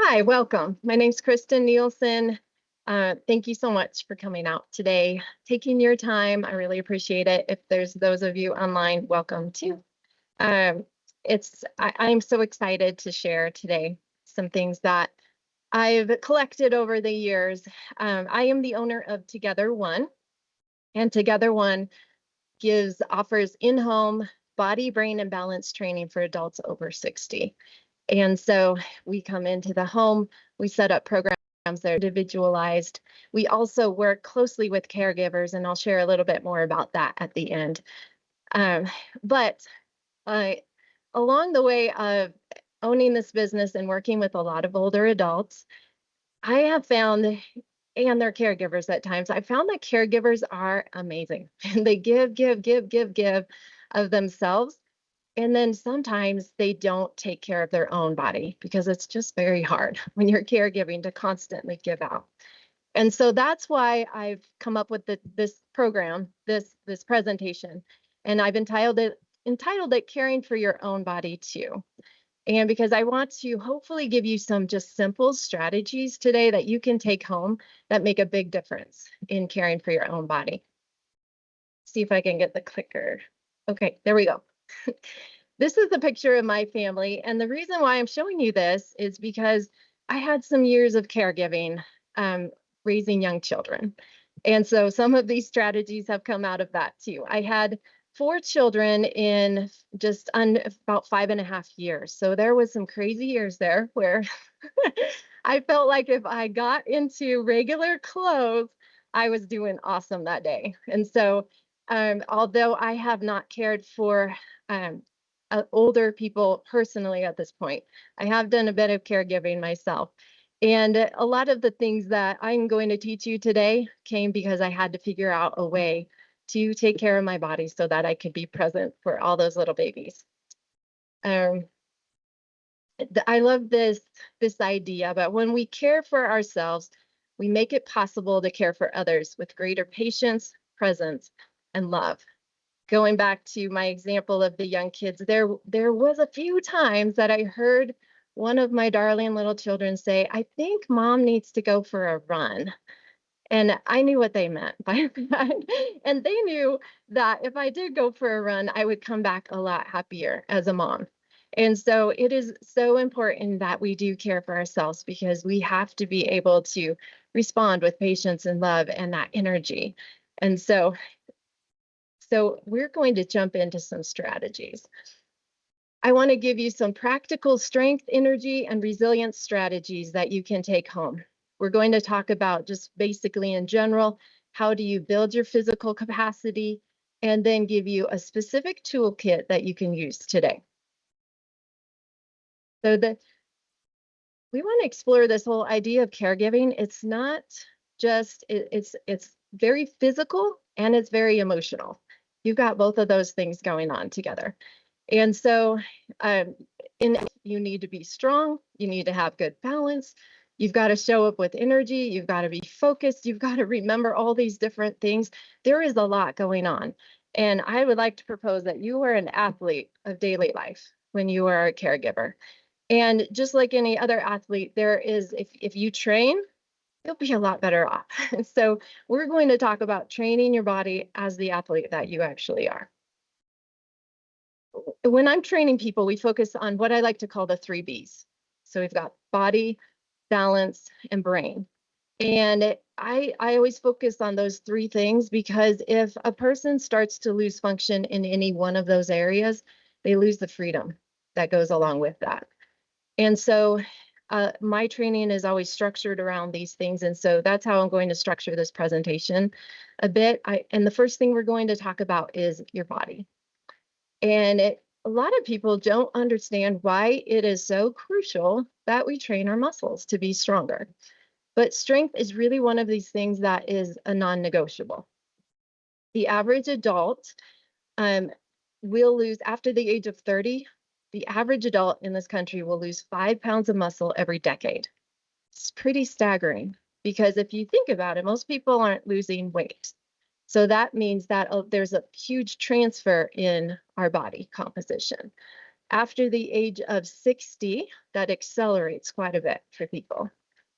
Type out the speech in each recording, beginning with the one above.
Hi, welcome. My name's Kristen Nielsen. Thank you so much for coming out today, taking your time. I really appreciate it. If there's those of you online, welcome too. Um, I'm so excited to share today some things that I've collected over the years. I am the owner of Together One, and Together One offers in-home body, brain, and balance training for adults over 60. And so we come into the home, we set up programs that are individualized. We also work closely with caregivers, and I'll share a little bit more about that at the end. But along the way of owning this business and working with a lot of older adults, I have found, and their caregivers at times, I found that caregivers are amazing. They give of themselves. And then sometimes they don't take care of their own body because it's just very hard when you're caregiving to constantly give out. And so that's why I've come up with this program, this presentation, and I've entitled it Caring for Your Own Body Too. And because I want to hopefully give you some just simple strategies today that you can take home that make a big difference in caring for your own body. See if I can get the clicker. Okay, there we go. This is a picture of my family, and the reason why I'm showing you this is because I had some years of caregiving, raising young children. And so some of these strategies have come out of that too. I had 4 children in just about 5.5 years. So there was some crazy years there where I felt like if I got into regular clothes, I was doing awesome that day. And so although I have not cared for older people personally at this point, I have done a bit of caregiving myself. And a lot of the things that I'm going to teach you today came because I had to figure out a way to take care of my body so that I could be present for all those little babies. I love this idea, but when we care for ourselves, we make it possible to care for others with greater patience, presence, and love. Going back to my example of the young kids, there was a few times that I heard one of my darling little children say, "I think mom needs to go for a run." And I knew what they meant by that. And they knew that if I did go for a run, I would come back a lot happier as a mom. And so it is so important that we do care for ourselves because we have to be able to respond with patience and love and that energy. And so we're going to jump into some strategies. I want to give you some practical strength, energy, and resilience strategies that you can take home. We're going to talk about just basically in general, how do you build your physical capacity, and then give you a specific toolkit that you can use today. So we want to explore this whole idea of caregiving. It's not just, it's very physical and it's very emotional. You've got both of those things going on together. And so you need to be strong, you need to have good balance, you've got to show up with energy, you've got to be focused, you've got to remember all these different things. There is a lot going on. And I would like to propose that you are an athlete of daily life when you are a caregiver. And just like any other athlete, there is, if you train, you'll be a lot better off. So we're going to talk about training your body as the athlete that you actually are. When I'm training people, we focus on what I like to call the 3 Bs. So we've got body, balance, and brain. And I always focus on those 3 things because if a person starts to lose function in any one of those areas, they lose the freedom that goes along with that. And so my training is always structured around these things. And so that's how I'm going to structure this presentation a bit. And the first thing we're going to talk about is your body. And a lot of people don't understand why it is so crucial that we train our muscles to be stronger. But strength is really one of these things that is a non-negotiable. The average adult will lose, after the age of 30, the average adult in this country will lose 5 pounds of muscle every decade. It's pretty staggering because if you think about it, most people aren't losing weight. So that means that there's a huge transfer in our body composition. After the age of 60, that accelerates quite a bit for people.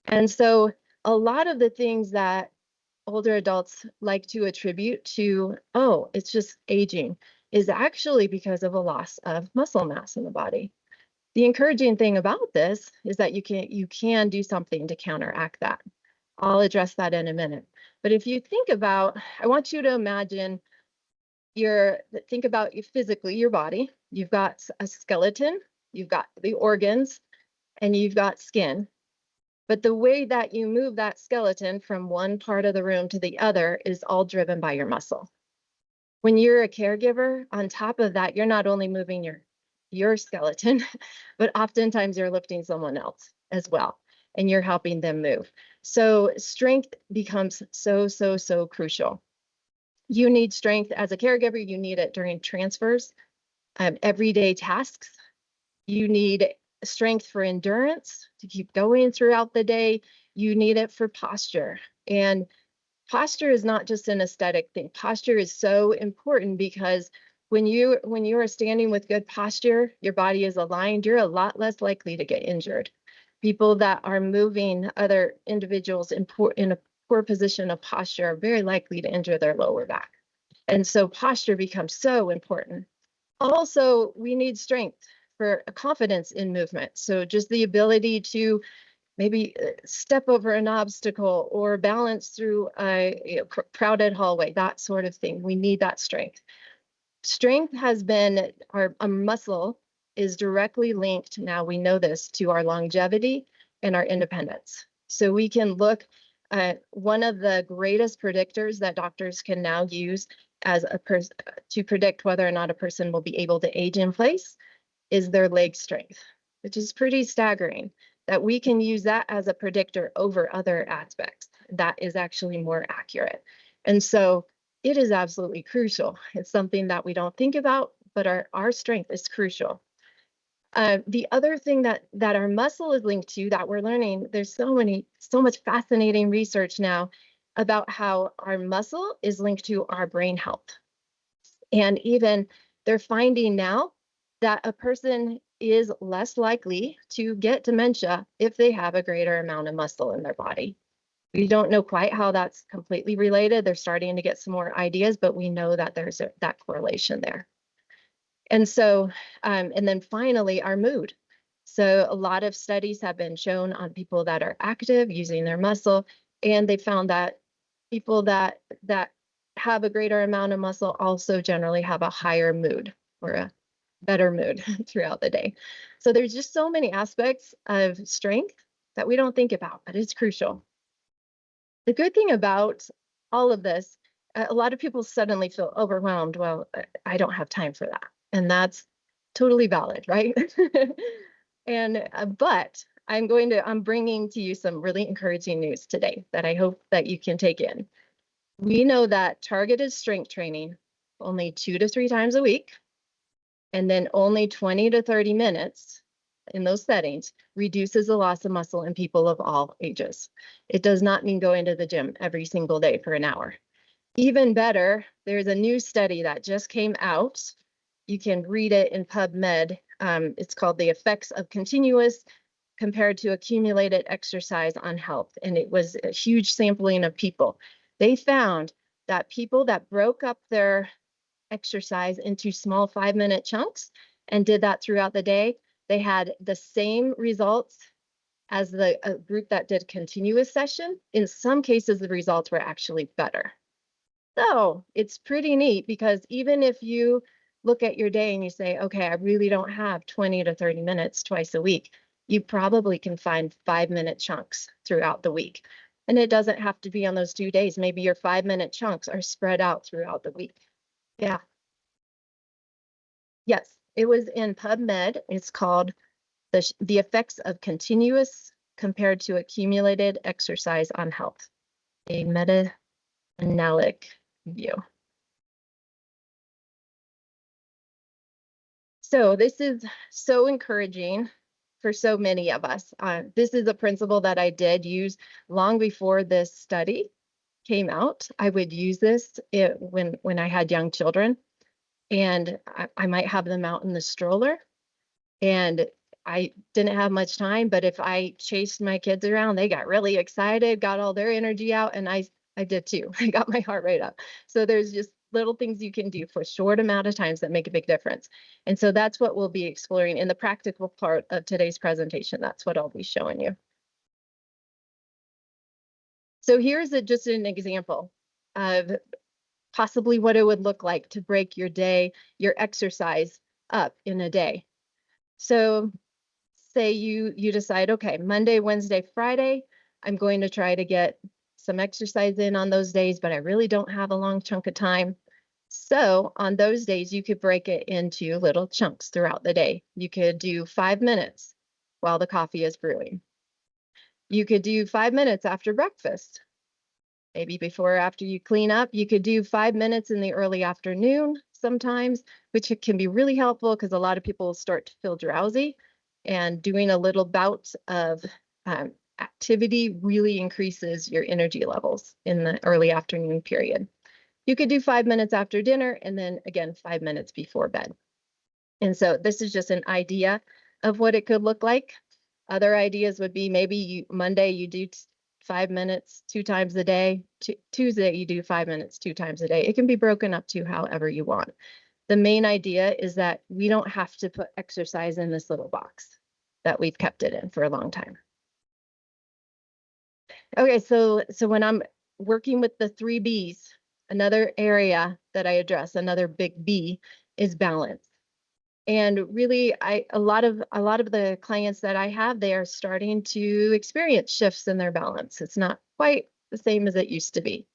And so a lot of the things that older adults like to attribute to, oh, it's just aging, is actually because of a loss of muscle mass in the body. The encouraging thing about this is that you can do something to counteract that. I'll address that in a minute. But if you think about, I want you to imagine think about you physically, your body. You've got a skeleton, you've got the organs, and you've got skin. But the way that you move that skeleton from one part of the room to the other is all driven by your muscle. When you're a caregiver, on top of that, you're not only moving your skeleton, but oftentimes you're lifting someone else as well, and you're helping them move. So strength becomes so crucial. You need strength as a caregiver. You need it during transfers, everyday tasks. You need strength for endurance to keep going throughout the day. You need it for posture. And posture is not just an aesthetic thing. Posture is so important because when you are standing with good posture, your body is aligned, you're a lot less likely to get injured. People that are moving other individuals in a poor position of posture are very likely to injure their lower back. And so posture becomes so important. Also, we need strength for confidence in movement. So just the ability to maybe step over an obstacle or balance through a crowded hallway, that sort of thing. We need that strength. Strength has been, our muscle is directly linked, now we know this, to our longevity and our independence. So we can look at one of the greatest predictors that doctors can now use as a person to predict whether or not a person will be able to age in place is their leg strength, which is pretty staggering that we can use that as a predictor over other aspects. That is actually more accurate. And so it is absolutely crucial. It's something that we don't think about, but our strength is crucial. The other thing that our muscle is linked to that we're learning, there's so much fascinating research now about how our muscle is linked to our brain health. And even they're finding now that a person is less likely to get dementia if they have a greater amount of muscle in their body. We don't know quite how that's completely related. They're starting to get some more ideas, but we know that there's that correlation there. And so, and then finally, our mood. So a lot of studies have been shown on people that are active using their muscle, and they found that people that have a greater amount of muscle also generally have a higher mood or a better mood throughout the day. So there's just so many aspects of strength that we don't think about, but it's crucial. The good thing about all of this, a lot of people suddenly feel overwhelmed. Well, I don't have time for that. And that's totally valid, right? And but I'm bringing to you some really encouraging news today that I hope that you can take in. We know that targeted strength training, only 2 to 3 times a week, and then only 20 to 30 minutes in those settings reduces the loss of muscle in people of all ages. It does not mean going to the gym every single day for an hour. Even better, there's a new study that just came out. You can read it in PubMed. It's called The Effects of Continuous Compared to Accumulated Exercise on Health. And it was a huge sampling of people. They found that people that broke up their exercise into small 5-minute chunks and did that throughout the day, they had the same results as the group that did continuous session. In some cases, the results were actually better. So it's pretty neat because even if you look at your day and you say, okay, I really don't have 20 to 30 minutes twice a week, you probably can find 5-minute chunks throughout the week. And it doesn't have to be on those 2 days. Maybe your 5-minute chunks are spread out throughout the week. Yeah. Yes, it was in PubMed. It's called the Effects of Continuous Compared to Accumulated Exercise on Health, a meta-analytic view. So this is so encouraging for so many of us. This is a principle that I did use long before this study came out. I would use this when I had young children, and I might have them out in the stroller. And I didn't have much time, but if I chased my kids around, they got really excited, got all their energy out, and I did too. I got my heart rate up. So there's just little things you can do for a short amount of times that make a big difference. And so that's what we'll be exploring in the practical part of today's presentation. That's what I'll be showing you. So here's just an example of possibly what it would look like to break your day, your exercise up in a day. So say you decide, okay, Monday, Wednesday, Friday, I'm going to try to get some exercise in on those days, but I really don't have a long chunk of time. So on those days, you could break it into little chunks throughout the day. You could do 5 minutes while the coffee is brewing. You could do 5 minutes after breakfast. Maybe before or after you clean up, you could do 5 minutes in the early afternoon sometimes, which can be really helpful because a lot of people start to feel drowsy. And doing a little bout of activity really increases your energy levels in the early afternoon period. You could do 5 minutes after dinner and then again, 5 minutes before bed. And so this is just an idea of what it could look like. Other ideas would be maybe Monday you do 5 minutes 2 times a day. Tuesday you do 5 minutes 2 times a day. It can be broken up to however you want. The main idea is that we don't have to put exercise in this little box that we've kept it in for a long time. Okay, so when I'm working with the 3 Bs, another area that I address, another big B, is balance. And really, a lot of the clients that I have, they are starting to experience shifts in their balance. It's not quite the same as it used to be.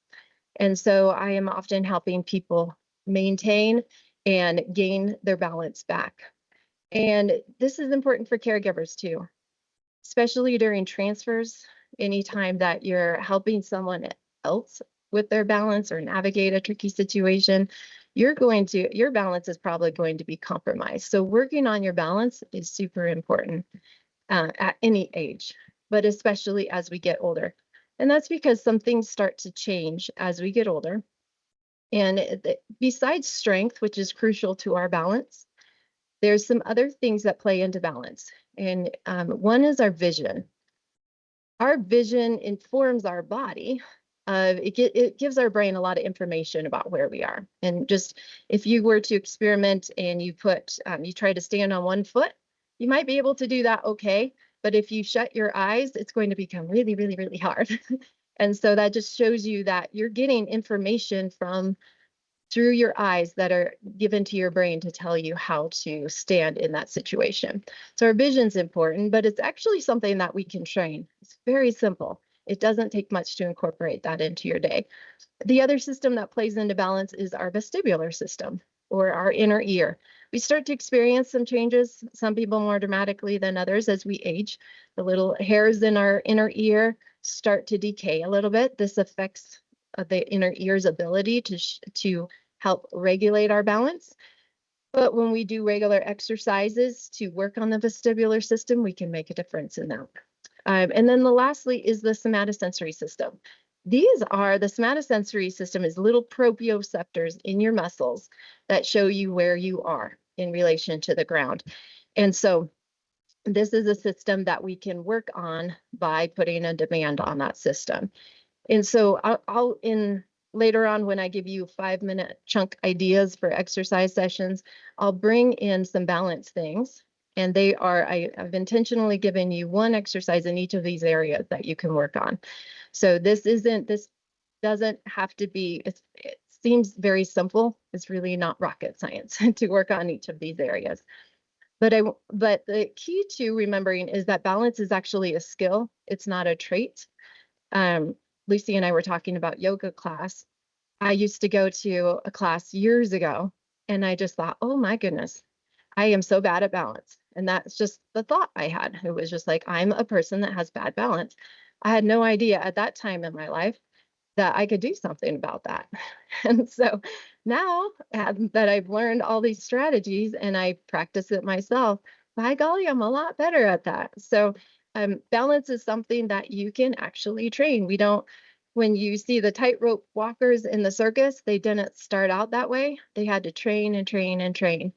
And so I am often helping people maintain and gain their balance back. And this is important for caregivers too, especially during transfers. Anytime that you're helping someone else with their balance or navigate a tricky situation, your balance is probably going to be compromised. So working on your balance is super important at any age, but especially as we get older. And that's because some things start to change as we get older. And besides strength, which is crucial to our balance, there's some other things that play into balance. And one is our vision. Our vision informs our body. It gives our brain a lot of information about where we are. And just if you were to experiment and you try to stand on one foot, you might be able to do that okay. But if you shut your eyes, it's going to become really, really, really hard. And so that just shows you that you're getting information through your eyes that are given to your brain to tell you how to stand in that situation. So our vision's important, but it's actually something that we can train. It's very simple. It doesn't take much to incorporate that into your day. The other system that plays into balance is our vestibular system, or our inner ear. We start to experience some changes, some people more dramatically than others as we age. The little hairs in our inner ear start to decay a little bit. This affects the inner ear's ability to help regulate our balance. But when we do regular exercises to work on the vestibular system, we can make a difference in that. And then lastly is the somatosensory system. The somatosensory system is little proprioceptors in your muscles that show you where you are in relation to the ground. And so this is a system that we can work on by putting a demand on that system. And so I'll later on when I give you 5-minute chunk ideas for exercise sessions, I'll bring in some balance things. And I've intentionally given you one exercise in each of these areas that you can work on. So this doesn't have to be, it seems very simple. It's really not rocket science to work on each of these areas. But the key to remembering is that balance is actually a skill. It's not a trait. Lucy and I were talking about yoga class. I used to go to a class years ago, and I just thought, oh my goodness, I am so bad at balance. And that's just the thought I had. It was just like, I'm a person that has bad balance. I had no idea at that time in my life that I could do something about that. And so now that I've learned all these strategies and I practice it myself, by golly, I'm a lot better at that. So balance is something that you can actually train. When you see the tightrope walkers in the circus, they didn't start out that way. They had to train and train and train.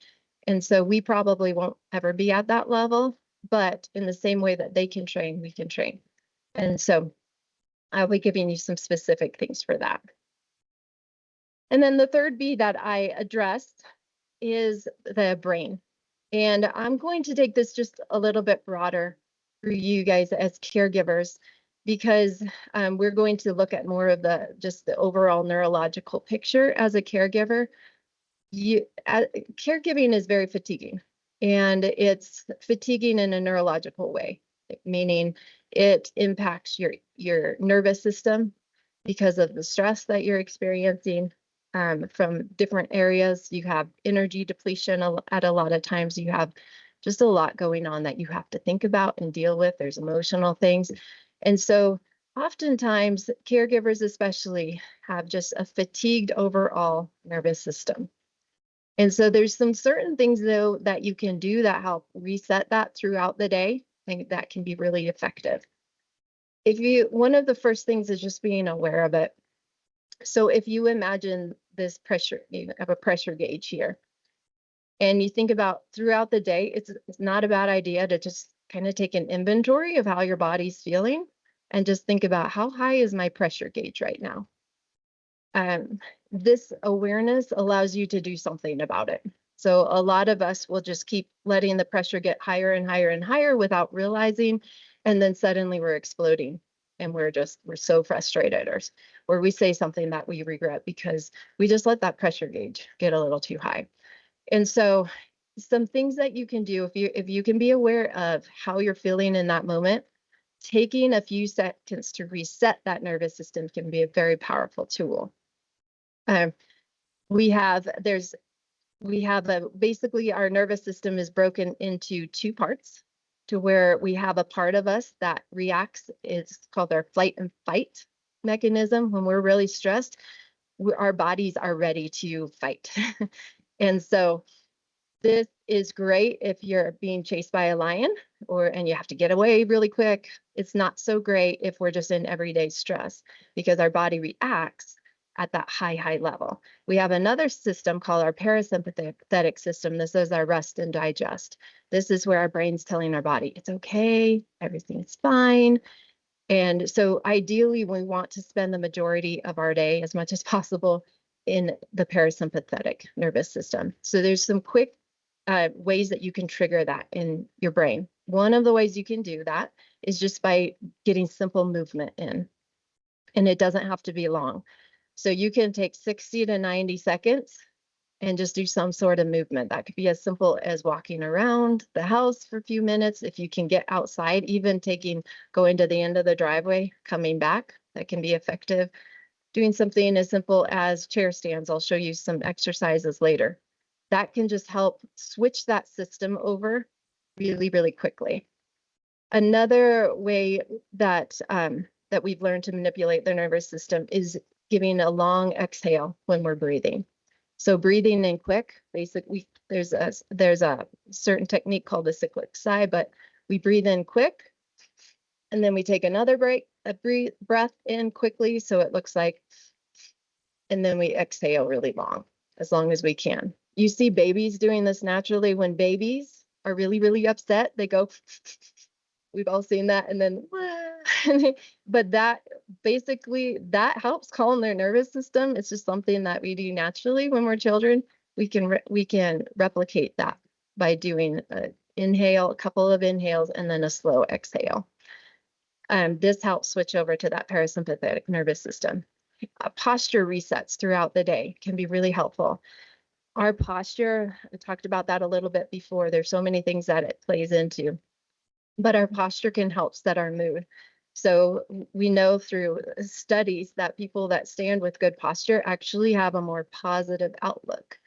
And so we probably won't ever be at that level, but in the same way that they can train, we can train. And so I'll be giving you some specific things for that. And then the third B that I addressed is the brain. And I'm going to take this just a little bit broader for you guys as caregivers, because we're going to look at more of just the overall neurological picture as a caregiver. Caregiving is very fatiguing, and it's fatiguing in a neurological way, meaning it impacts your nervous system because of the stress that you're experiencing from different areas. You have energy depletion at a lot of times. You have just a lot going on that you have to think about and deal with. There's emotional things. And so oftentimes caregivers especially have just a fatigued overall nervous system. And so there's some certain things though that you can do that help reset that throughout the day. I think that can be really effective. One of the first things is just being aware of it. So if you imagine this pressure, you have a pressure gauge here, and you think about throughout the day, it's not a bad idea to just kind of take an inventory of how your body's feeling and just think about how high is my pressure gauge right now. This awareness allows you to do something about it. So a lot of us will just keep letting the pressure get higher and higher and higher without realizing, and then suddenly we're exploding and we're so frustrated, or we say something that we regret because we just let that pressure gauge get a little too high. And so some things that you can do, if you can be aware of how you're feeling in that moment, taking a few seconds to reset that nervous system can be a very powerful tool. Basically our nervous system is broken into two parts, to where we have a part of us that reacts. It's called our flight and fight mechanism. When we're really stressed, our bodies are ready to fight. And so this is great if you're being chased by a lion and you have to get away really quick. It's not so great if we're just in everyday stress, because our body reacts at that high level. We have another system called our parasympathetic system. This is our rest and digest. This is where our brain's telling our body, it's okay, everything's fine. And so ideally, we want to spend the majority of our day as much as possible in the parasympathetic nervous system. So there's some quick ways that you can trigger that in your brain. One of the ways you can do that is just by getting simple movement in, and it doesn't have to be long. So you can take 60 to 90 seconds and just do some sort of movement. That could be as simple as walking around the house for a few minutes. If you can get outside, even going to the end of the driveway, coming back, that can be effective. Doing something as simple as chair stands. I'll show you some exercises later. That can just help switch that system over really, really quickly. Another way that we've learned to manipulate the nervous system is giving a long exhale when we're breathing. So breathing in quick, basically, there's a certain technique called a cyclic sigh, but we breathe in quick, and then we take another breath in quickly, so it looks like, and then we exhale really long as we can. You see babies doing this naturally. When babies are really, really upset, they go, we've all seen that, and then, but that helps calm their nervous system. It's just something that we do naturally when we're children. We can replicate that by doing a couple of inhales, and then a slow exhale. This helps switch over to that parasympathetic nervous system. Posture resets throughout the day can be really helpful. Our posture, I talked about that a little bit before. There's so many things that it plays into, but our posture can help set our mood. So we know through studies that people that stand with good posture actually have a more positive outlook.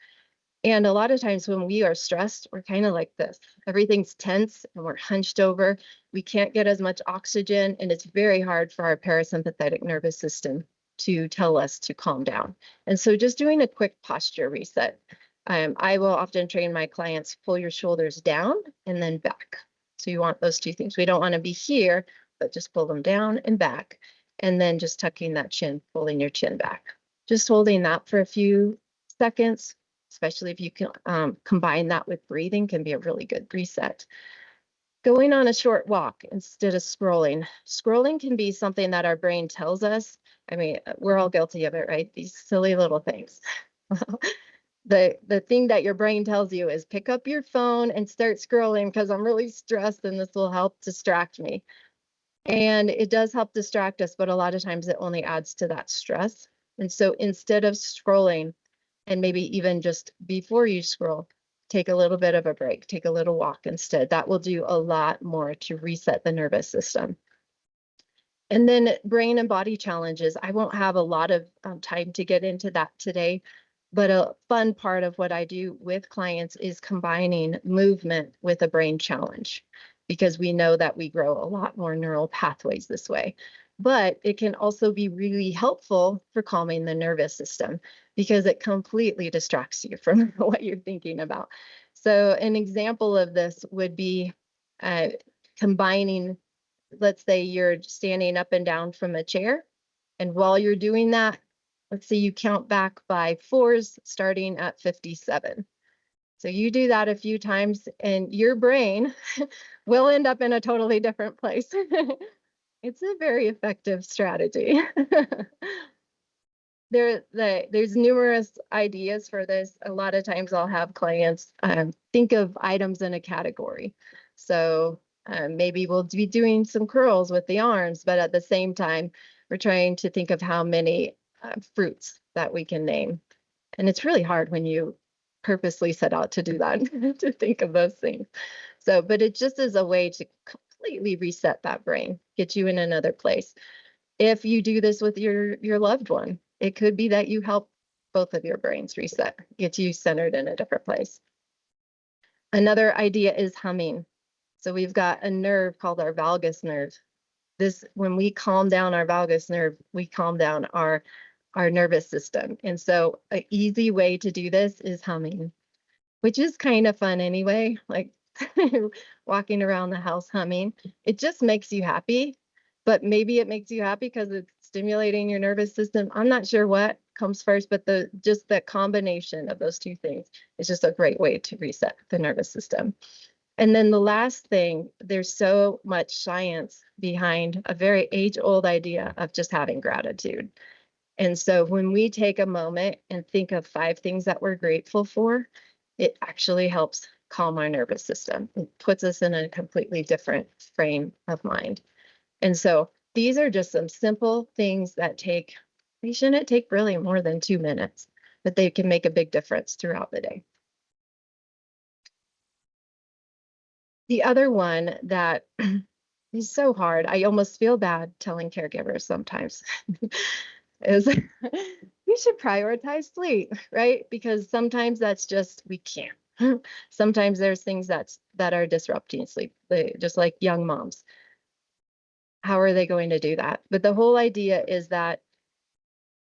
And a lot of times when we are stressed, we're kind of like this. Everything's tense and we're hunched over. We can't get as much oxygen, and it's very hard for our parasympathetic nervous system to tell us to calm down. And so just doing a quick posture reset. I will often train my clients, pull your shoulders down and then back. So you want those two things. We don't want to be here, but just pull them down and back. And then just tucking that chin, pulling your chin back. Just holding that for a few seconds especially if you can combine that with breathing, can be a really good reset. Going on a short walk instead of scrolling. Scrolling can be something that our brain tells us. I mean, we're all guilty of it, right? These silly little things. The thing that your brain tells you is pick up your phone and start scrolling because I'm really stressed and this will help distract me. And it does help distract us, but a lot of times it only adds to that stress. And so instead of scrolling, and maybe even just before you scroll, take a little bit of a break, take a little walk instead. That will do a lot more to reset the nervous system. And then brain and body challenges. I won't have a lot of time to get into that today, but a fun part of what I do with clients is combining movement with a brain challenge, because we know that we grow a lot more neural pathways this way. But it can also be really helpful for calming the nervous system because it completely distracts you from what you're thinking about. So an example of this would be combining, let's say you're standing up and down from a chair. And while you're doing that, let's say you count back by fours starting at 57. So you do that a few times and your brain will end up in a totally different place. It's a very effective strategy. There's numerous ideas for this. A lot of times I'll have clients think of items in a category. So maybe we'll be doing some curls with the arms, but at the same time, we're trying to think of how many fruits that we can name. And it's really hard when you purposely set out to do that, to think of those things. So, but it just is a way to completely reset that brain, get you in another place. If you do this with your loved one, it could be that you help both of your brains reset, get you centered in a different place. Another idea is humming. So we've got a nerve called our valgus nerve. This, when we calm down our valgus nerve, we calm down our nervous system. And so an easy way to do this is humming, which is kind of fun anyway, like walking around the house humming. It just makes you happy, but maybe it makes you happy because it's stimulating your nervous system. I'm not sure what comes first, but just the combination of those two things is just a great way to reset the nervous system. And then the last thing, there's so much science behind a very age-old idea of just having gratitude. And so when we take a moment and think of 5 things that we're grateful for, it actually helps calm our nervous system. It puts us in a completely different frame of mind. And so these are just some simple things that they shouldn't take really more than 2 minutes, but they can make a big difference throughout the day. The other one that is so hard, I almost feel bad telling caregivers sometimes, is we should prioritize sleep, right? Because sometimes that's just, we can't. Sometimes there's things that are disrupting sleep, just like young moms. How are they going to do that? But the whole idea is that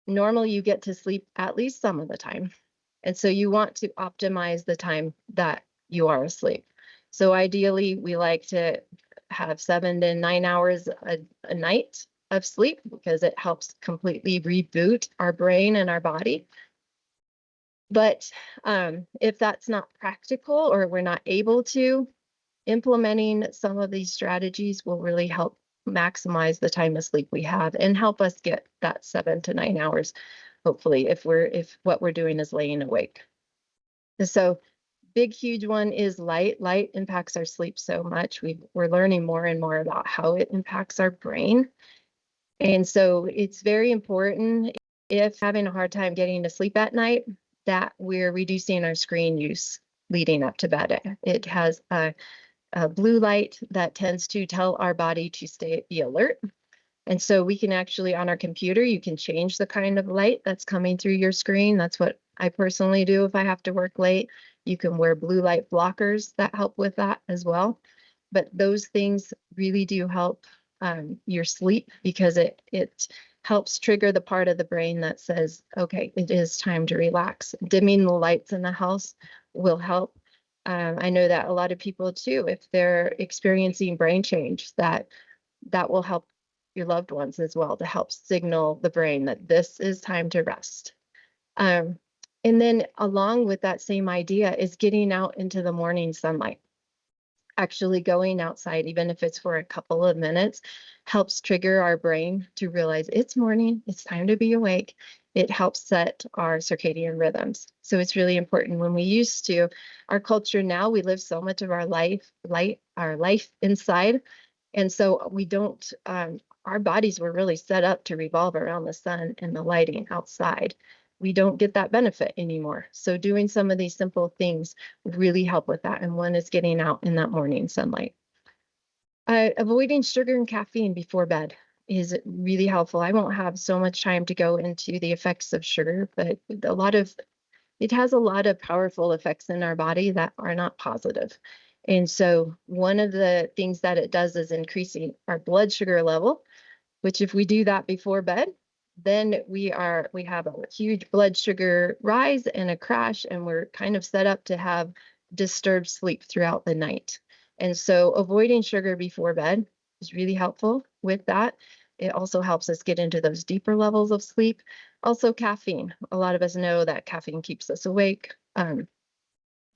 normally you get to sleep at least some of the time. And so you want to optimize the time that you are asleep. So ideally, we like to have 7 to 9 hours a night of sleep because it helps completely reboot our brain and our body. But if that's not practical or we're not able to, implementing some of these strategies will really help maximize the time of sleep we have and help us get that 7 to 9 hours, hopefully, if what we're doing is laying awake. And so big, huge one is light. Light impacts our sleep so much. We're learning more and more about how it impacts our brain. And so it's very important, if having a hard time getting to sleep at night, that we're reducing our screen use leading up to bed. It has a blue light that tends to tell our body to be alert. And so we can actually, on our computer, you can change the kind of light that's coming through your screen. That's what I personally do if I have to work late. You can wear blue light blockers that help with that as well. But those things really do help your sleep because it helps trigger the part of the brain that says, okay, it is time to relax. Dimming the lights in the house will help. I know that a lot of people too, if they're experiencing brain change, that will help your loved ones as well, to help signal the brain that this is time to rest. And then along with that same idea is getting out into the morning sunlight. Actually going outside, even if it's for a couple of minutes, helps trigger our brain to realize it's morning, it's time to be awake. It helps set our circadian rhythms. So it's really important. When we used to, our culture now, we live so much of our life inside. And so we don't, our bodies were really set up to revolve around the sun and the lighting outside. We don't get that benefit anymore. So doing some of these simple things really help with that. And one is getting out in that morning sunlight. Avoiding sugar and caffeine before bed is really helpful. I won't have so much time to go into the effects of sugar, but it has a lot of powerful effects in our body that are not positive. And so one of the things that it does is increasing our blood sugar level, which if we do that before bed, then we have a huge blood sugar rise and a crash, and we're kind of set up to have disturbed sleep throughout the night. And so avoiding sugar before bed is really helpful with that. It also helps us get into those deeper levels of sleep. Also caffeine. A lot of us know that caffeine keeps us awake.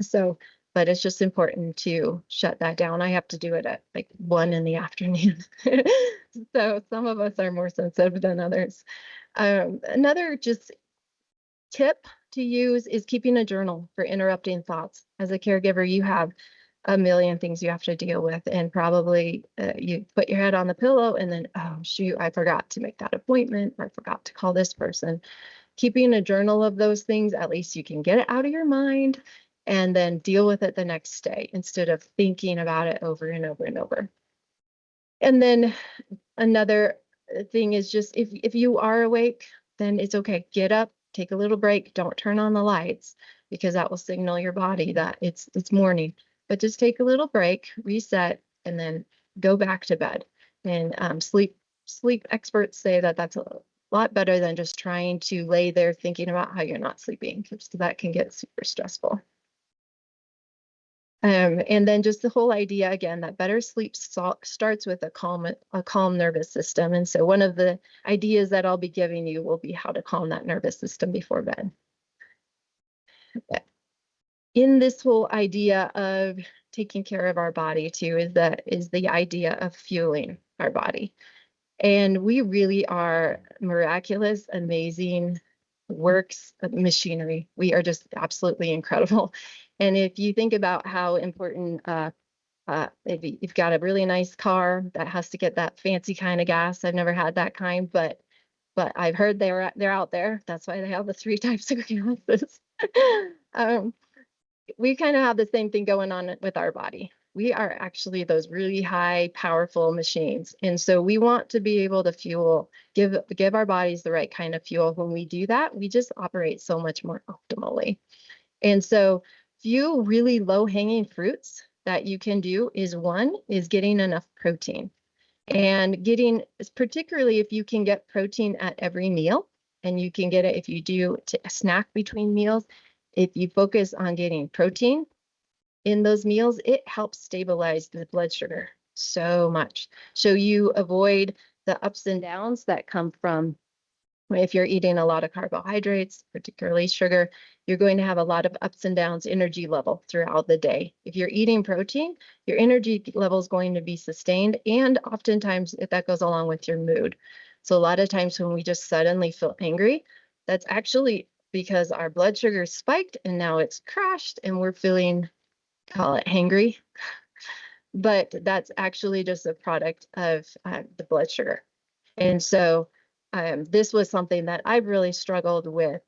So, but it's just important to shut that down. I have to do it at like 1 in the afternoon. So some of us are more sensitive than others. Another just tip to use is keeping a journal for interrupting thoughts. As a caregiver, you have a million things you have to deal with, and probably you put your head on the pillow and then, oh shoot, I forgot to make that appointment, or I forgot to call this person. Keeping a journal of those things, at least you can get it out of your mind and then deal with it the next day instead of thinking about it over and over and over. And then another thing is just if you are awake, then it's okay. Get up, take a little break. Don't turn on the lights because that will signal your body that it's morning. But just take a little break, reset, and then go back to bed. And sleep experts say that that's a lot better than just trying to lay there thinking about how you're not sleeping, because that can get super stressful. And then just the whole idea again that better sleep starts with a calm nervous system. And so one of the ideas that I'll be giving you will be how to calm that nervous system before bed. In this whole idea of taking care of our body too is the idea of fueling our body. And we really are miraculous, amazing works of machinery. We are just absolutely incredible. And if you think about how important, if you've got a really nice car that has to get that fancy kind of gas, I've never had that kind, but I've heard they're out there. That's why they have the 3 types of gases. We kind of have the same thing going on with our body. We are actually those really high, powerful machines. And so we want to be able to give our bodies the right kind of fuel. When we do that, we just operate so much more optimally. And so few really low-hanging fruits that you can do is one is getting enough protein. And particularly if you can get protein at every meal, and you can get it if you do a snack between meals, if you focus on getting protein in those meals, it helps stabilize the blood sugar so much. So you avoid the ups and downs that come from if you're eating a lot of carbohydrates, particularly sugar, you're going to have a lot of ups and downs energy level throughout the day. If you're eating protein, your energy level is going to be sustained, and oftentimes that goes along with your mood. So a lot of times when we just suddenly feel angry, that's actually because our blood sugar spiked and now it's crashed and we're feeling, call it hangry, but that's actually just a product of the blood sugar. And so this was something that I've really struggled with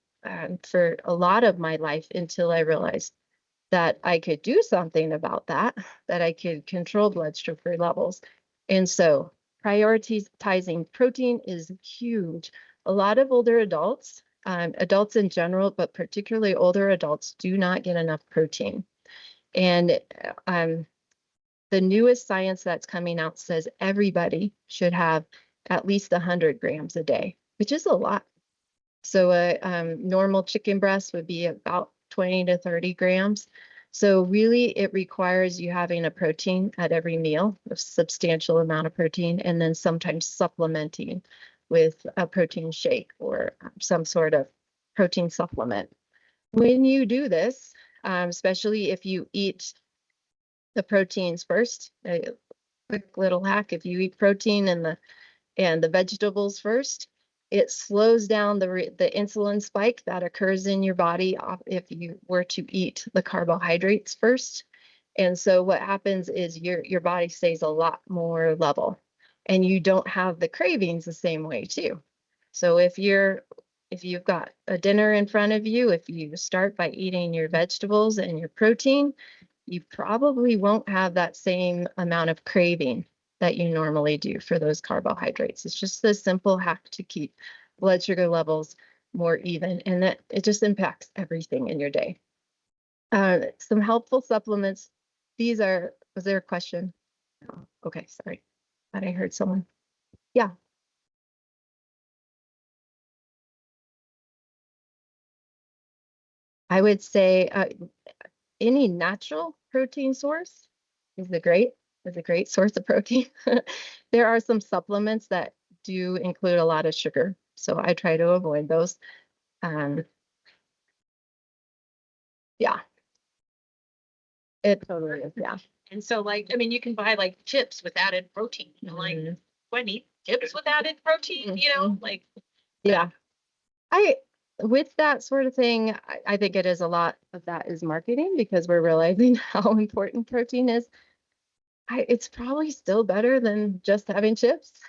for a lot of my life until I realized that I could do something about that I could control blood sugar levels. And so prioritizing protein is huge. A lot of older adults, adults in general, but particularly older adults, do not get enough protein. And the newest science that's coming out says everybody should have at least 100 grams a day, which is a lot. So a normal chicken breast would be about 20 to 30 grams. So really it requires you having a protein at every meal, a substantial amount of protein, and then sometimes supplementing with a protein shake or some sort of protein supplement. when you do this, especially if you eat the proteins first, a quick little hack, if you eat protein and the vegetables first, it slows down the insulin spike that occurs in your body if you were to eat the carbohydrates first. And so what happens is your body stays a lot more level and you don't have the cravings the same way too. So if you've got a dinner in front of you, if you start by eating your vegetables and your protein, you probably won't have that same amount of craving that you normally do for those carbohydrates. It's just a simple hack to keep blood sugar levels more even, and that it just impacts everything in your day. Some helpful supplements. Was there a question? Oh, okay, sorry. Thought I heard someone. Yeah, I would say any natural protein source is a great source of protein. There are some supplements that do include a lot of sugar, so I try to avoid those. Um, yeah, it totally is. Yeah. And so, like, I mean, you can buy like chips with added protein, like, Mhm. do I need chips with added protein, like, Yeah. I with that sort of thing, I think it is a lot of that is marketing because we're realizing how important protein is. It's probably still better than just having chips.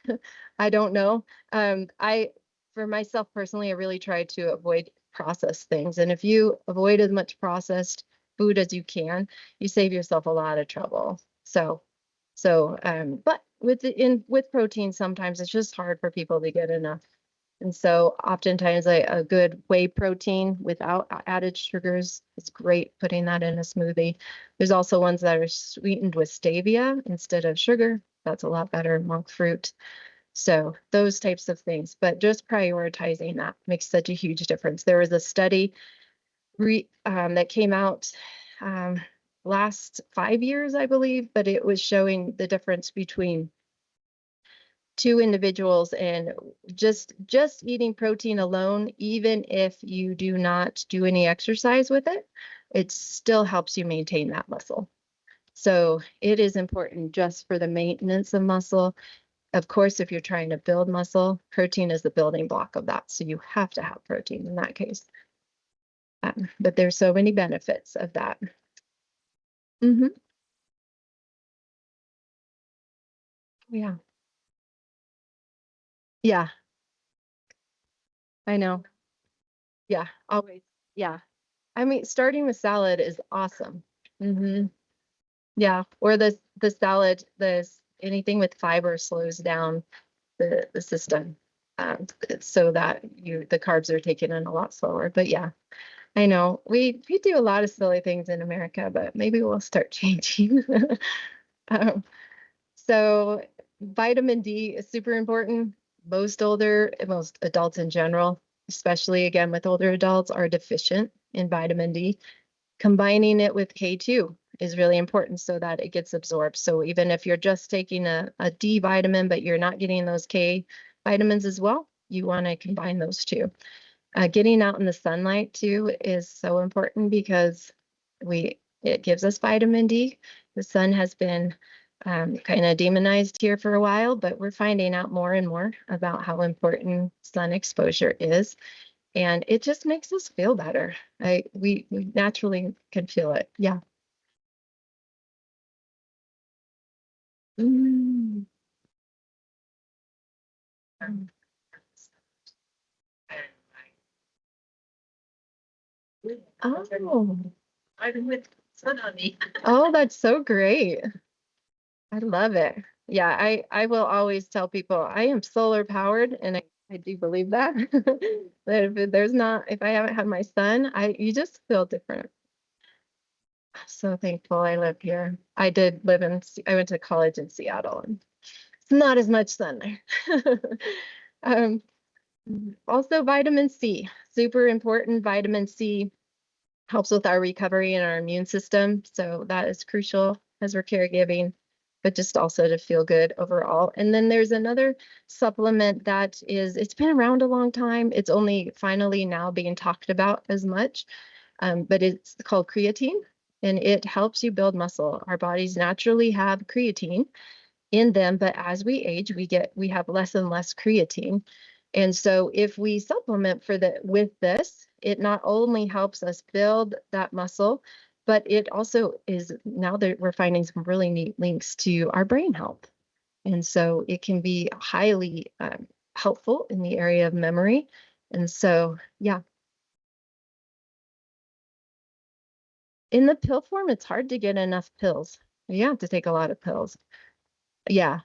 I don't know. For myself personally, I really try to avoid processed things. And if you avoid as much processed food as you can, you save yourself a lot of trouble. But with protein, sometimes it's just hard for people to get enough. And so oftentimes a good whey protein without added sugars is great, putting that in a smoothie. There's also ones that are sweetened with stevia instead of sugar. That's a lot better, monk fruit. So those types of things, but just prioritizing that makes such a huge difference. There was a study that came out um, last 5 years, I believe, but it was showing the difference between two individuals and just eating protein alone, even if you do not do any exercise with it, it still helps you maintain that muscle. So it is important just for the maintenance of muscle. Of course, if you're trying to build muscle, protein is the building block of that. So you have to have protein in that case. But there's so many benefits of that. Hmm. Yeah. Yeah, I know. Yeah, always. Yeah. I mean, starting with salad is awesome. Hmm. Yeah, or the salad, anything with fiber slows down the system, so that the carbs are taken in a lot slower. But yeah, I know we do a lot of silly things in America, but maybe we'll start changing. Um, so vitamin D is super important. Most adults in general, especially again with older adults, are deficient in vitamin D. Combining it with K2 is really important so that it gets absorbed. So even if you're just taking a D vitamin, but you're not getting those K vitamins as well, you want to combine those two. Getting out in the sunlight too is so important because it gives us vitamin D. The sun has been kind of demonized here for a while, but we're finding out more and more about how important sun exposure is, and it just makes us feel better. We naturally can feel it. Yeah. Mm. Oh, I'm with sun on me. oh, that's so great. I love it. Yeah, I will always tell people I am solar powered, and I do believe that. That if I haven't had my sun, you just feel different. I'm so thankful I live here. I went to college in Seattle, and it's not as much sun there. Um, Also, vitamin C, super important. Vitamin C helps with our recovery and our immune system. So that is crucial as we're caregiving, but just also to feel good overall. And then there's another supplement it's been around a long time. It's only finally now being talked about as much. but it's called creatine, and it helps you build muscle. Our bodies naturally have creatine in them, but as we age, we have less and less creatine. And so if we supplement with this, it not only helps us build that muscle, but it also is, now that we're finding some really neat links to our brain health. And so it can be highly helpful in the area of memory. And so, yeah. In the pill form, it's hard to get enough pills. You have to take a lot of pills. Yeah.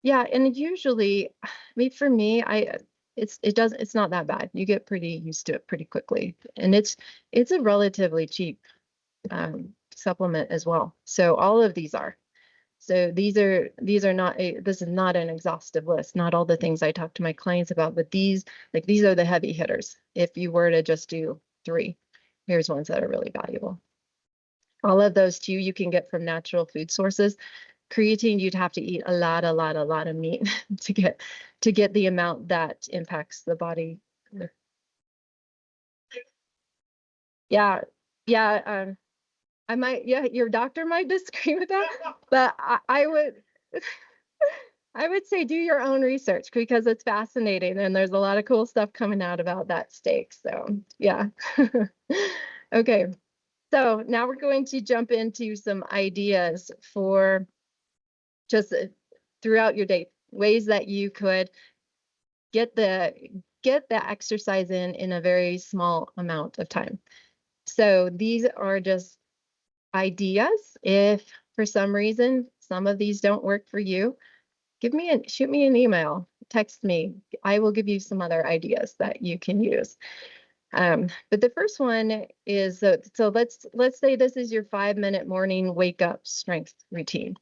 Yeah, and usually, I mean, for me, it's not that bad. You get pretty used to it pretty quickly, and it's a relatively cheap supplement as well. So all of these are. So these are not this is not an exhaustive list. Not all the things I talk to my clients about, but these are the heavy hitters. If you were to just do 3, here's ones that are really valuable. All of those too you can get from natural food sources. Creatine, you'd have to eat a lot of meat to get the amount that impacts the body. Yeah, yeah. Yeah, your doctor might disagree with that, but I would say do your own research because it's fascinating and there's a lot of cool stuff coming out about that steak. So yeah. Okay, so now we're going to jump into some ideas for just throughout your day, ways that you could get the exercise in a very small amount of time. So these are just ideas. If for some reason some of these don't work for you, shoot me an email, text me. I will give you some other ideas that you can use. But the first one is so let's say this is your 5-minute morning wake up strength routine.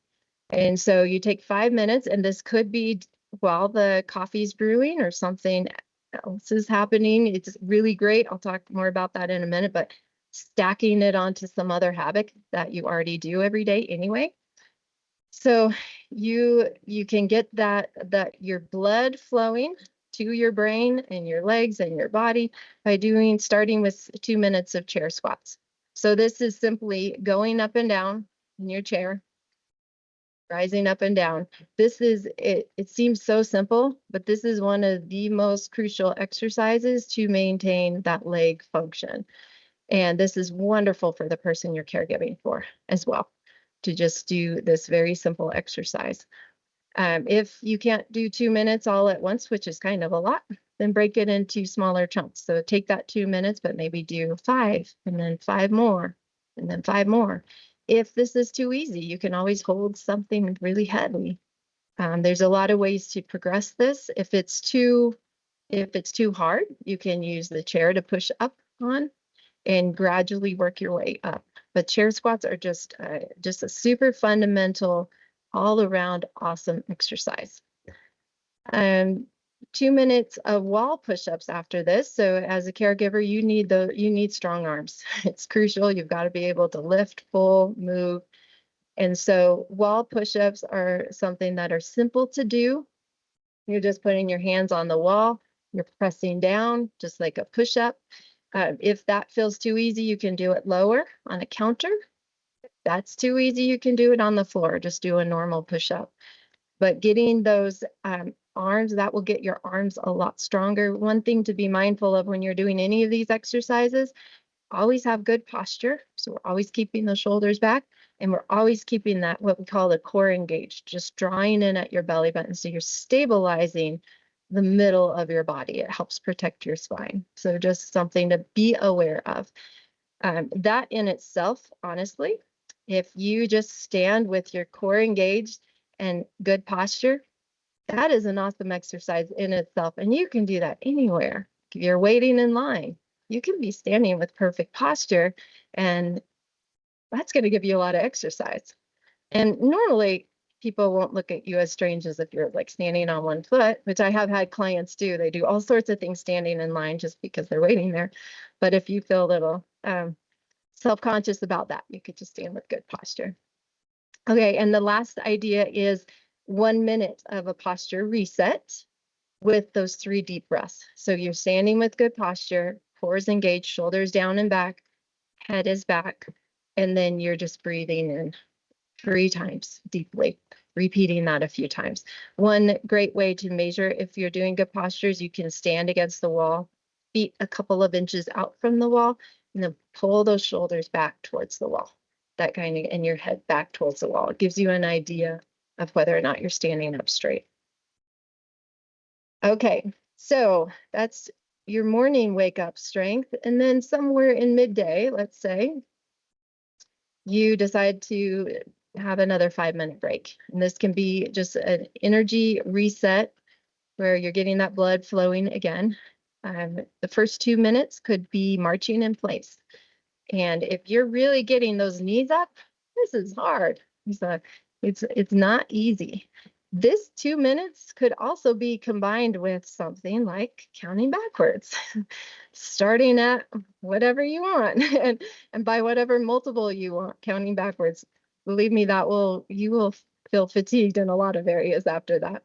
And so you take 5 minutes, and this could be while the coffee's brewing or something else is happening. It's really great. I'll talk more about that in a minute, but stacking it onto some other habit that you already do every day anyway. So you can get that your blood flowing to your brain and your legs and your body by starting with 2 minutes of chair squats. So this is simply going up and down in your chair, rising up and down. It seems so simple, but this is one of the most crucial exercises to maintain that leg function. And this is wonderful for the person you're caregiving for as well, to just do this very simple exercise. If you can't do 2 minutes all at once, which is kind of a lot, then break it into smaller chunks. So take that 2 minutes, but maybe do 5 and then 5 more and then 5 more. If this is too easy, you can always hold something really heavy. There's a lot of ways to progress this. If it's too hard, you can use the chair to push up on and gradually work your way up. But chair squats are just a super fundamental, all around awesome exercise. 2 minutes of wall push-ups after this. So as a caregiver, you need strong arms. It's crucial. You've got to be able to lift, pull, move. And so wall push-ups are something that are simple to do. You're just putting your hands on the wall. You're pressing down, just like a push-up. If that feels too easy, you can do it lower on a counter. If that's too easy, you can do it on the floor. Just do a normal push-up. But getting those arms, that will get your arms a lot stronger. One thing to be mindful of when you're doing any of these exercises, always have good posture. So we're always keeping the shoulders back, and we're always keeping that, what we call the core engaged, just drawing in at your belly button. So you're stabilizing the middle of your body. It helps protect your spine. So just something to be aware of. That in itself, honestly, if you just stand with your core engaged and good posture, that is an awesome exercise in itself. And you can do that anywhere. If you're waiting in line, you can be standing with perfect posture, and that's going to give you a lot of exercise. And normally people won't look at you as strange as if you're like standing on one foot, which I have had clients do. They do all sorts of things standing in line just because they're waiting there. But if you feel a little self-conscious about that, you could just stand with good posture. Okay, and the last idea is 1 minute of a posture reset with those 3 deep breaths. So you're standing with good posture, core is engaged, shoulders down and back, head is back, and then you're just breathing in 3 times deeply, repeating that a few times. One great way to measure if you're doing good postures, you can stand against the wall, feet a couple of inches out from the wall, and then pull those shoulders back towards the wall. That kind of, and your head back towards the wall. It gives you an idea of whether or not you're standing up straight. Okay, so that's your morning wake up strength. And then somewhere in midday, let's say, you decide to have another 5-minute break. And this can be just an energy reset where you're getting that blood flowing again. The first 2 minutes could be marching in place. And if you're really getting those knees up, this is hard. So it's not easy. This 2 minutes could also be combined with something like counting backwards, starting at whatever you want, and by whatever multiple you want, counting backwards. Believe me, you will feel fatigued in a lot of areas after that.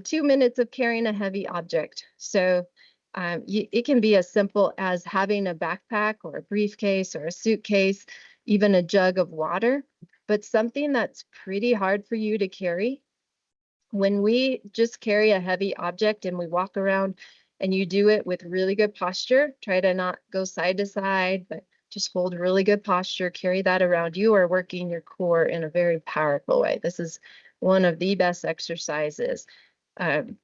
2 minutes of carrying a heavy object. So it can be as simple as having a backpack or a briefcase or a suitcase, even a jug of water, but something that's pretty hard for you to carry. When we just carry a heavy object and we walk around and you do it with really good posture, try to not go side to side, but just hold really good posture, carry that around. You are working your core in a very powerful way. This is one of the best exercises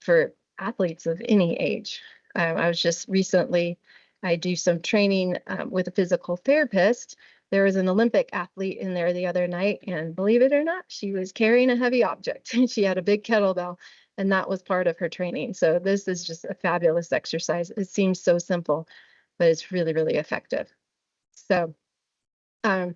for athletes of any age. I was just recently, I do some training with a physical therapist. There was an Olympic athlete in there the other night, and believe it or not, she was carrying a heavy object. She had a big kettlebell, and that was part of her training. So this is just a fabulous exercise. It seems so simple, but it's really, really effective. So, and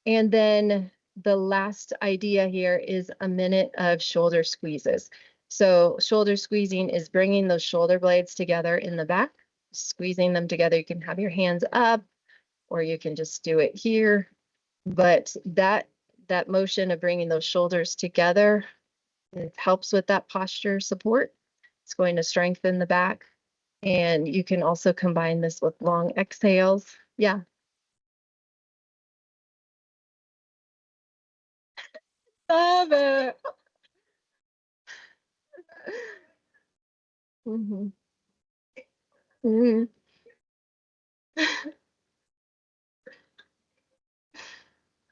then the last idea here is a minute of shoulder squeezes. So shoulder squeezing is bringing those shoulder blades together in the back, squeezing them together. You can have your hands up, or you can just do it here. But that motion of bringing those shoulders together, it helps with that posture support. It's going to strengthen the back. And you can also combine this with long exhales. Yeah. Love it. Mhm. Mhm.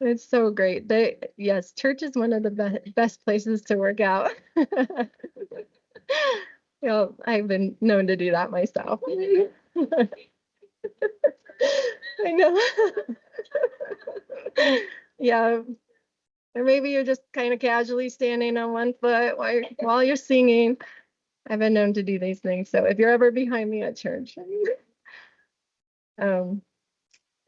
It's so great. Yes, church is one of the best places to work out. I've been known to do that myself. I know. Yeah, or maybe you're just kind of casually standing on one foot while you're singing. I've been known to do these things. So if you're ever behind me at church. Um,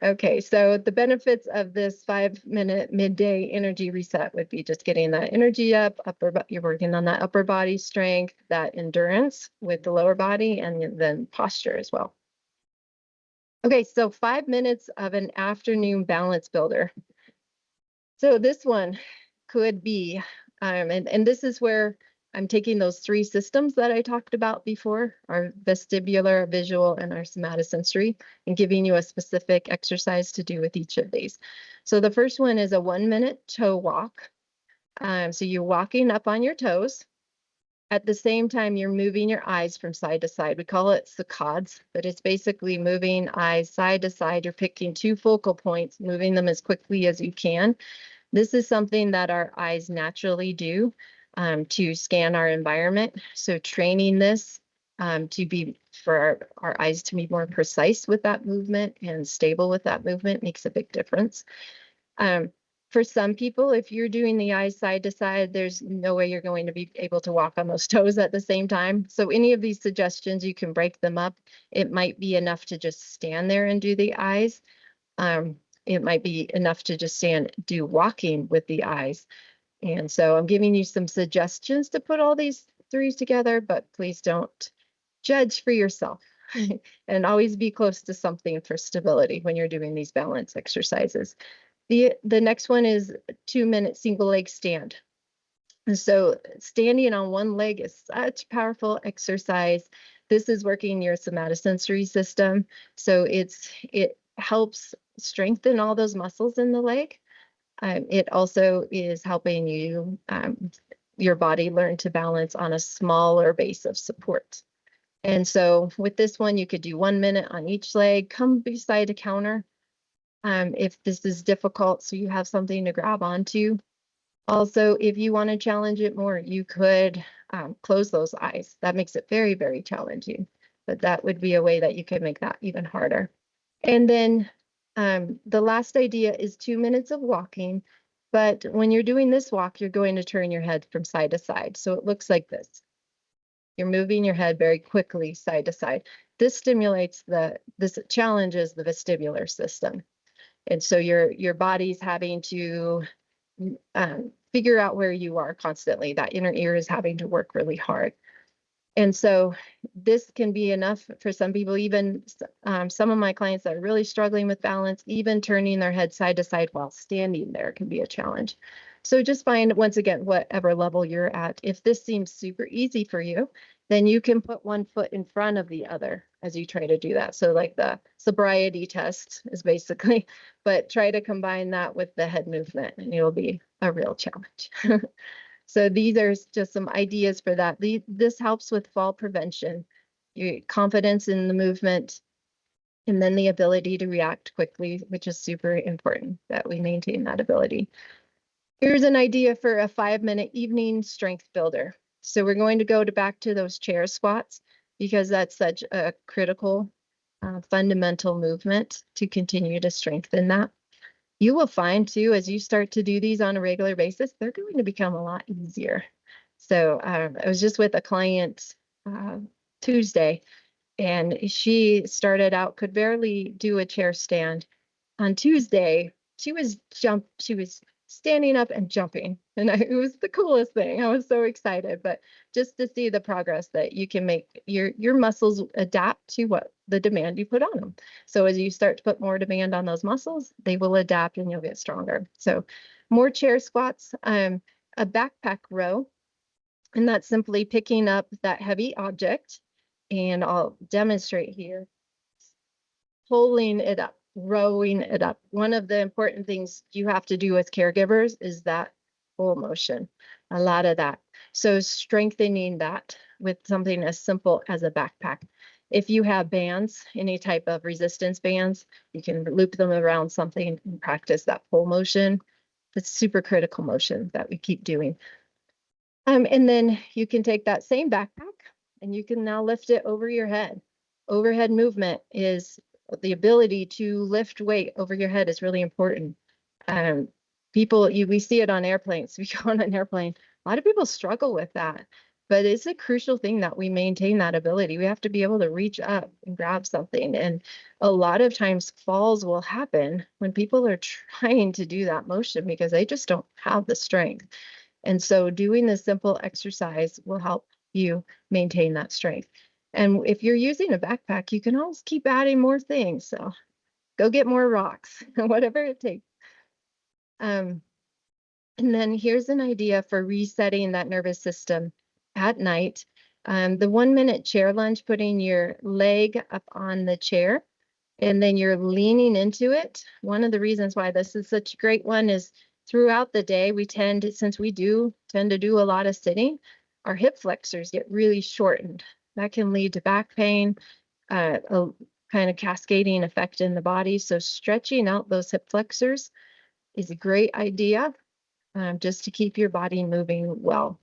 Okay, so the benefits of this 5-minute midday energy reset would be just getting that energy up, you're working on that upper body strength, that endurance with the lower body, and then posture as well. Okay, so 5 minutes of an afternoon balance builder. So this one could be, and this is where I'm taking those 3 systems that I talked about before, our vestibular, visual, and our somatosensory, and giving you a specific exercise to do with each of these. So the first one is a 1-minute toe walk. So you're walking up on your toes. At the same time, you're moving your eyes from side to side. We call it saccades, but it's basically moving eyes side to side. You're picking 2 focal points, moving them as quickly as you can. This is something that our eyes naturally do to scan our environment. So training this for our eyes to be more precise with that movement and stable with that movement makes a big difference. For some people, if you're doing the eyes side to side, there's no way you're going to be able to walk on those toes at the same time. So any of these suggestions, you can break them up. It might be enough to just stand there and do the eyes. It might be enough to just do walking with the eyes. And so I'm giving you some suggestions to put all these 3 together, but please don't judge for yourself. And always be close to something for stability when you're doing these balance exercises. The next one is 2-minute single leg stand. And so standing on one leg is such a powerful exercise. This is working your somatosensory system. So it helps strengthen all those muscles in the leg. It also is helping you, your body learn to balance on a smaller base of support. And so with this one, you could do 1 minute on each leg, come beside a counter if this is difficult, so you have something to grab onto. Also, if you want to challenge it more, you could close those eyes. That makes it very, very challenging, but that would be a way that you could make that even harder. And then the last idea is 2 minutes of walking. But when you're doing this walk, you're going to turn your head from side to side. So it looks like this. You're moving your head very quickly side to side. This challenges the vestibular system. And so your body's having to figure out where you are constantly. That inner ear is having to work really hard. And so this can be enough for some people, even some of my clients that are really struggling with balance, even turning their head side to side while standing there can be a challenge. So just find, once again, whatever level you're at. If this seems super easy for you, then you can put one foot in front of the other as you try to do that. So like the sobriety test is basically, but try to combine that with the head movement and it'll be a real challenge. So these are just some ideas for that. This helps with fall prevention, your confidence in the movement, and then the ability to react quickly, which is super important that we maintain that ability. Here's an idea for a 5-minute evening strength builder. So we're going to go back to those chair squats because that's such a critical fundamental movement to continue to strengthen that. You will find too, as you start to do these on a regular basis, they're going to become a lot easier. So I was just with a client Tuesday, and she started out, could barely do a chair stand. On Tuesday, she was standing up and jumping, and it was the coolest thing. I was so excited, but just to see the progress that you can make, your muscles adapt to what the demand you put on them. So as you start to put more demand on those muscles, they will adapt and you'll get stronger. So more chair squats, a backpack row, and that's simply picking up that heavy object, and I'll demonstrate here, pulling it up, rowing it up. One of the important things you have to do with caregivers is that full motion, a lot of that. So strengthening that with something as simple as a backpack. If you have bands, any type of resistance bands, you can loop them around something and practice that full motion. That's super critical motion that we keep doing. And then you can take that same backpack and you can now lift it over your head. Overhead movement is the ability to lift weight over your head is really important. We see it on airplanes. We go on an airplane. A lot of people struggle with that, but it's a crucial thing that we maintain that ability. We have to be able to reach up and grab something. And a lot of times falls will happen when people are trying to do that motion because they just don't have the strength. And so doing this simple exercise will help you maintain that strength. And if you're using a backpack, you can always keep adding more things. So go get more rocks, whatever it takes. And then here's an idea for resetting that nervous system at night. The 1-minute chair lunge, putting your leg up on the chair, and then you're leaning into it. One of the reasons why this is such a great one is throughout the day, since we tend to do a lot of sitting, our hip flexors get really shortened. That can lead to back pain, a kind of cascading effect in the body. So stretching out those hip flexors is a great idea, just to keep your body moving well.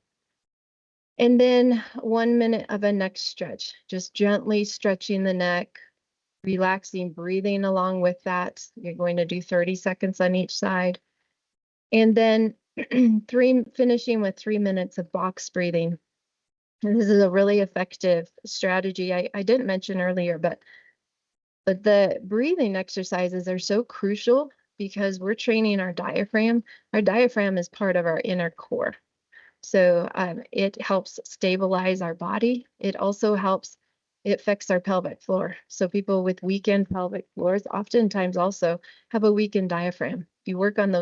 And then 1 minute of a neck stretch, just gently stretching the neck, relaxing, breathing along with that. You're going to do 30 seconds on each side. And then finishing with 3 minutes of box breathing. And this is a really effective strategy. I didn't mention earlier, but the breathing exercises are so crucial because we're training our diaphragm. Our diaphragm is part of our inner core. So it helps stabilize our body. It also it affects our pelvic floor. So people with weakened pelvic floors oftentimes also have a weakened diaphragm. You work on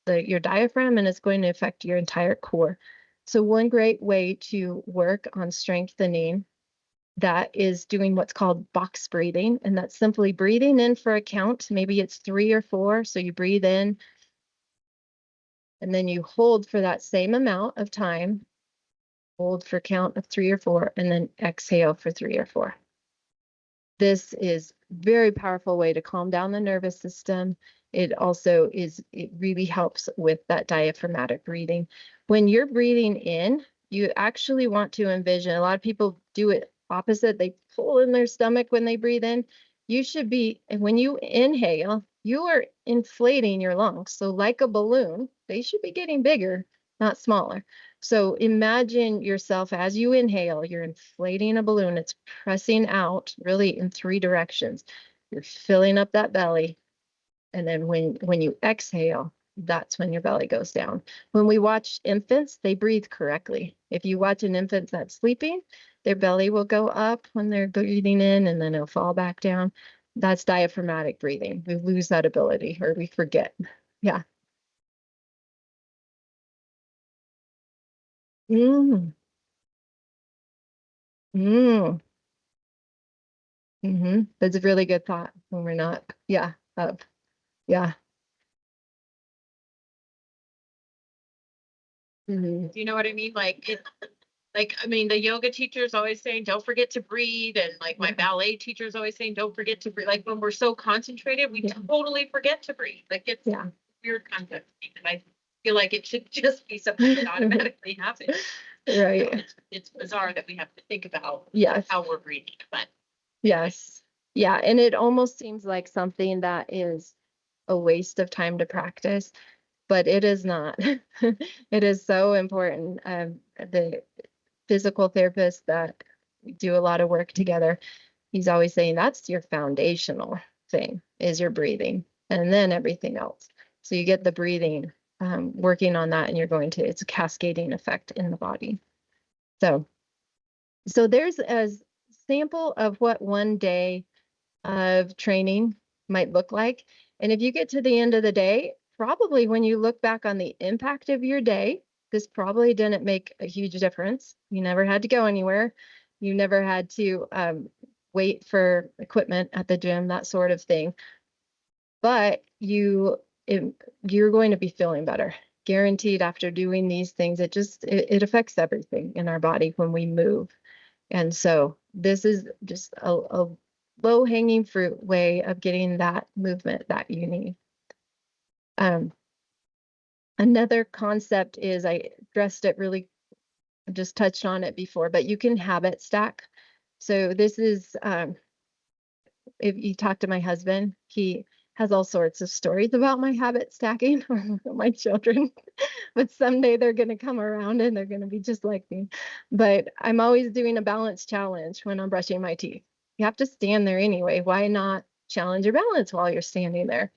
your diaphragm and it's going to affect your entire core. So one great way to work on strengthening that is doing what's called box breathing. And that's simply breathing in for a count. Maybe it's 3 or 4. So you breathe in and then you hold for that same amount of time, hold for count of 3 or 4, and then exhale for 3 or 4. This is very powerful way to calm down the nervous system. It also it really helps with that diaphragmatic breathing. When you're breathing in, you actually want to envision, a lot of people do it opposite. They pull in their stomach when they breathe in. You should be, and when you inhale, you are inflating your lungs. So like a balloon, they should be getting bigger, not smaller. So imagine yourself as you inhale, you're inflating a balloon. It's pressing out really in 3 directions. You're filling up that belly. And then when you exhale, that's when your belly goes down. When we watch infants, they breathe correctly. If you watch an infant that's sleeping, their belly will go up when they're breathing in and then it'll fall back down. That's diaphragmatic breathing. We lose that ability or we forget. Yeah. Mm, mm. That's a really good thought when we're not, yeah, up. Yeah. Hmm. Do you know what I mean? Like, I mean, the yoga teacher is always saying, don't forget to breathe. And like my Yeah. ballet teacher is always saying, don't forget to breathe. Like when we're so concentrated, we Yeah. totally forget to breathe. Like it's Yeah. a weird concept. And I feel like it should just be something that automatically happens. Right. It's bizarre that we have to think about Yes. how we're breathing, but Yes. Yeah. And it almost seems like something that is a waste of time to practice, but it is not. It is so important. The physical therapist that we do a lot of work together, he's always saying that's your foundational thing is your breathing and then everything else. So you get the breathing, working on that and it's a cascading effect in the body. So, so there's a sample of what one day of training might look like. And if you get to the end of the day, probably when you look back on the impact of your day, this probably didn't make a huge difference. You never had to go anywhere. You never had to wait for equipment at the gym, that sort of thing. But you're going to be feeling better. Guaranteed after doing these things, it affects everything in our body when we move. And so this is just a low hanging fruit way of getting that movement that you need. Um, Another concept is I addressed it really, just touched on it before, but you can habit stack. So this is, if you talk to my husband, he has all sorts of stories about my habit stacking or my children, but someday they're going to come around and they're going to be just like me. But I'm always doing a balance challenge when I'm brushing my teeth. You have to stand there anyway. Why not challenge your balance while you're standing there?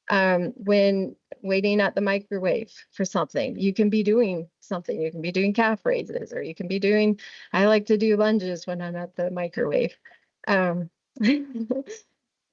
When waiting at the microwave for something, you can be doing something. You can be doing calf raises, or you can be doing, I like to do lunges when I'm at the microwave. Um,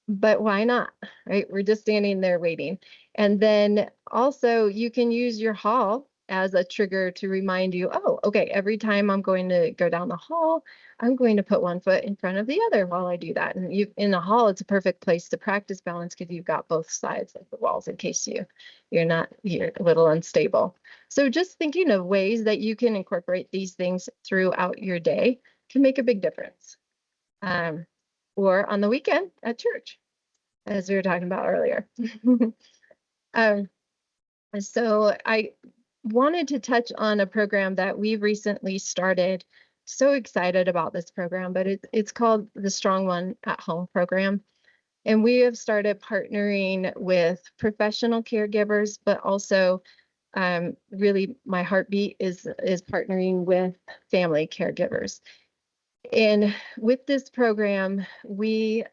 but why not, right? We're just standing there waiting. And then also you can use your hall as a trigger to remind you, oh, okay, every time I'm going to go down the hall, I'm going to put one foot in front of the other while I do that. And you in the hall, it's a perfect place to practice balance because you've got both sides of the walls in case you're a little unstable. So just thinking of ways that you can incorporate these things throughout your day can make a big difference. Um, or on the weekend at church, as we were talking about earlier. um, so I wanted to touch on a program that we recently started. So excited about this program, but it's called the Strong One at Home program. And we have started partnering with professional caregivers, but also really my heartbeat is partnering with family caregivers. And with this program, we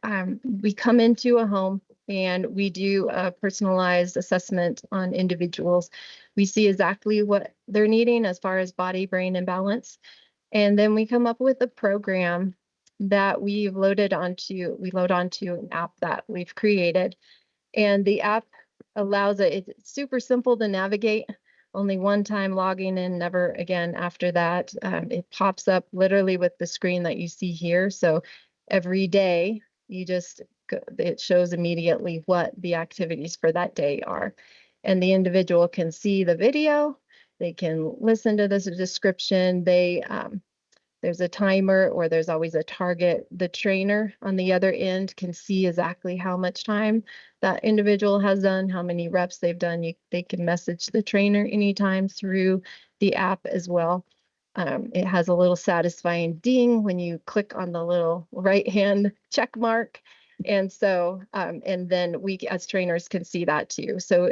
come into a home and we do a personalized assessment on individuals. We see exactly what they're needing as far as body, brain, and balance. And then we come up with a program that we load onto an app that we've created. And the app it's super simple to navigate. only one time logging in, never again after that. It pops up literally with the screen that you see here. So every day it shows immediately what the activities for that day are. And the individual can see the video, they can listen to this description, there's a timer or there's always a target. The trainer on the other end can see exactly how much time that individual has done, how many reps they've done. They can message the trainer anytime through the app as well. It has a little satisfying ding when you click on the little right hand check mark. And so, and then we as trainers can see that too. So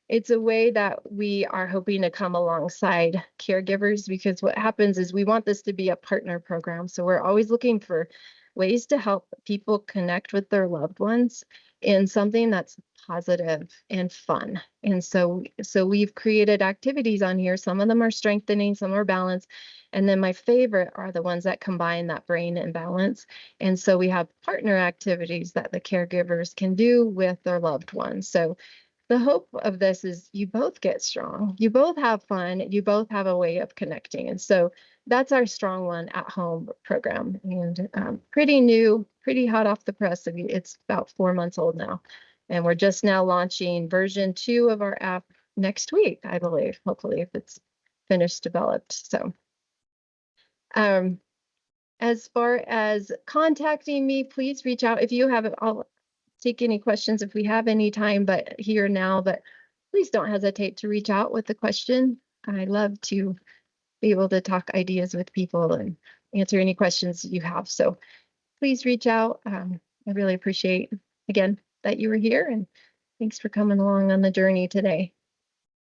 it's a way that we are hoping to come alongside caregivers, because what happens is we want this to be a partner program. So we're always looking for ways to help people connect with their loved ones in something that's positive and fun. And so we've created activities on here. Some of them are strengthening, some are balance. And then my favorite are the ones that combine that brain and balance. And so we have partner activities that the caregivers can do with their loved ones. So the hope of this is you both get strong, you both have fun, you both have a way of connecting. And so that's our Strong One at Home program, and pretty new, pretty hot off the press. It's about 4 months old now. And we're just now launching version 2 of our app next week, I believe, hopefully, if it's finished developed. So as far as contacting me, please reach out if you have. I'll take any questions if we have any time, but here now, but please don't hesitate to reach out with a question. I love to be able to talk ideas with people and answer any questions you have. So please reach out. I really appreciate, again, that you were here, and thanks for coming along on the journey today.